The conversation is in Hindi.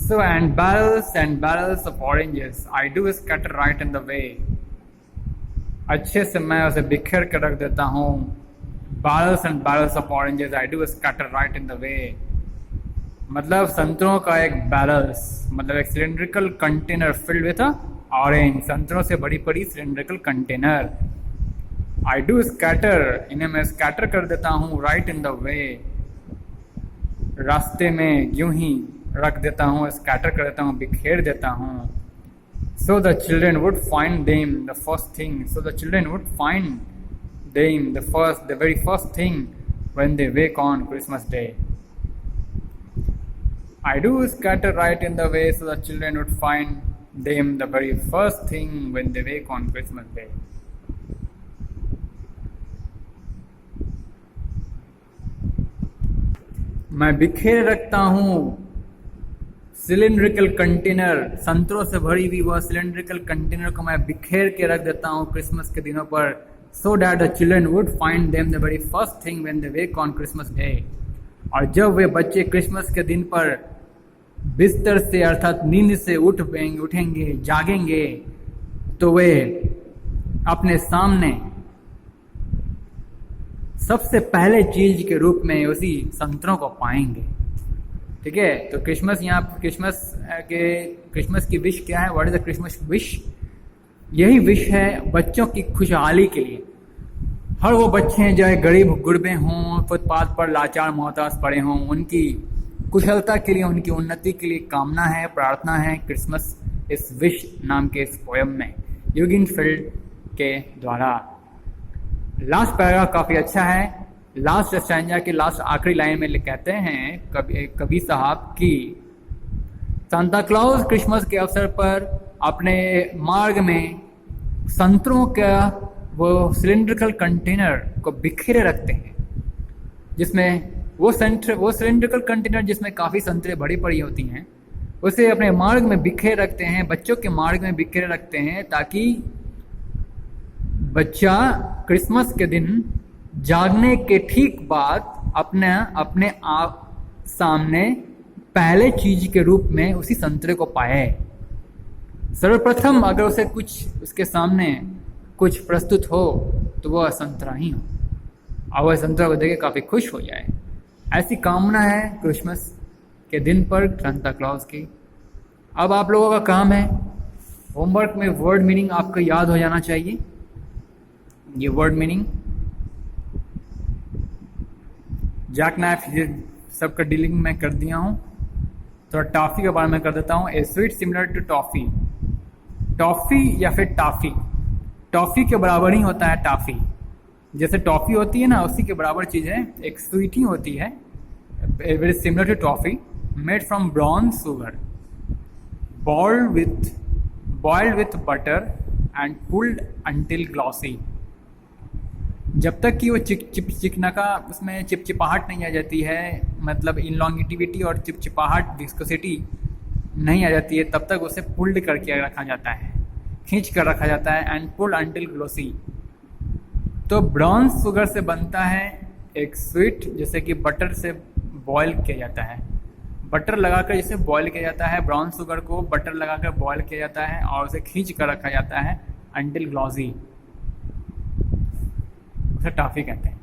So and barrels of oranges I do scatter right in the way. अच्छे से मैं उसे बिखेर कर रख देता हूँ. Barrels and barrels of oranges I do scatter right in the way. मतलब संतरों का एक बैरल्स, मतलब एक cylindrical container filled with orange, संतरों से बड़ी बड़ी cylindrical container. I do scatter, इन्हें मैं स्कैटर कर देता हूँ. राइट इन द वे, रास्ते में यूं ही रख देता हूँ, स्कैटर कर देता हूँ, बिखेर देता हूँ. So the children would find them the first thing, so the children would find them the very first thing when they wake on Christmas day. I do scatter right in the way so the children would find them the very first thing when they wake on Christmas Day. मैं बिखेर रखता हूँ सिलेंड्रिकल कंटेनर, संतरों से भरी हुई वह सिलेंड्रिकल कंटेनर को मैं बिखेर के रख देता हूँ क्रिसमस के दिनों पर, so that the children would find them the very first thing when they wake on Christmas Day. और जब वे बच्चे क्रिसमस के दिन पर बिस्तर से अर्थात नींद से उठेंगे, जागेंगे, तो वे अपने सामने सबसे पहले चीज के रूप में उसी संतरों को पाएंगे. ठीक है, तो क्रिसमस यहाँ क्रिसमस की विश क्या है? What is the Christmas wish? यही विश है बच्चों की खुशहाली के लिए. हर वो बच्चे हैं जो गरीब गुरबे हों, फुटपाथ पर लाचार मोहताज पड़े हों, उनकी कुशलता के लिए, उनकी उन्नति के लिए कामना है, प्रार्थना है क्रिसमस इस विश नाम के इस पोयम में यूगिनफिल्ड के द्वारा. लास्ट पैराग्राफ काफी अच्छा है. लास्ट स्टैंजा के लास्ट आखिरी लाइन में कहते हैं कवि साहब की सांता क्लॉज क्रिसमस के अवसर पर अपने मार्ग में संतरों का वो सिलेंड्रिकल कंटेनर को बिखेरे रखते हैं, जिसमें वो सिलेंड्रिकल कंटेनर जिसमें काफ़ी संतरे भरी पड़ी होती हैं, उसे अपने मार्ग में बिखेर रखते हैं, बच्चों के मार्ग में बिखेरे रखते हैं, ताकि बच्चा क्रिसमस के दिन जागने के ठीक बाद अपने आप सामने पहले चीज के रूप में उसी संतरे को पाए. सर्वप्रथम अगर उसे कुछ उसके सामने कुछ प्रस्तुत हो तो वह संतरा ही हो, और वह संतरा को देख के काफ़ी खुश हो जाए. ऐसी कामना है क्रिसमस के दिन पर सांता क्लॉज की. अब आप लोगों का काम है, होमवर्क में वर्ड मीनिंग आपको याद हो जाना चाहिए. ये वर्ड मीनिंग जैक नाइफ सबका डीलिंग में कर दिया हूँ. थोड़ा टॉफ़ी के बारे में कर देता हूँ. A sweet similar to toffee, toffee या फिर टॉफ़ी, टॉफ़ी के बराबर ही होता है टॉफ़ी. जैसे टॉफ़ी होती है ना, उसी के बराबर चीज़ है. एक स्वीट ही होती है, very similar to toffee, made from brown sugar, boiled with butter and pulled until glossy. जब तक कि वो चिकनाका उसमें चिपचिपाहट नहीं आ जाती है, मतलब इनलॉन्गिटिविटी और चिपचिपाहट विस्कोसिटी नहीं आ जाती है, तब तक उसे पुल्ड करके रखा जाता है, खींच कर रखा जाता है. And pulled until glossy. तो ब्राउन शुगर से बनता है एक स्वीट, जैसे कि बटर से बॉयल किया जाता है, बटर लगाकर जिसे बॉयल किया जाता है, ब्राउन शुगर को बटर लगाकर बॉयल किया जाता है और उसे खींच कर रखा जाता है अंटिल ग्लॉसी, उसे टॉफ़ी कहते हैं.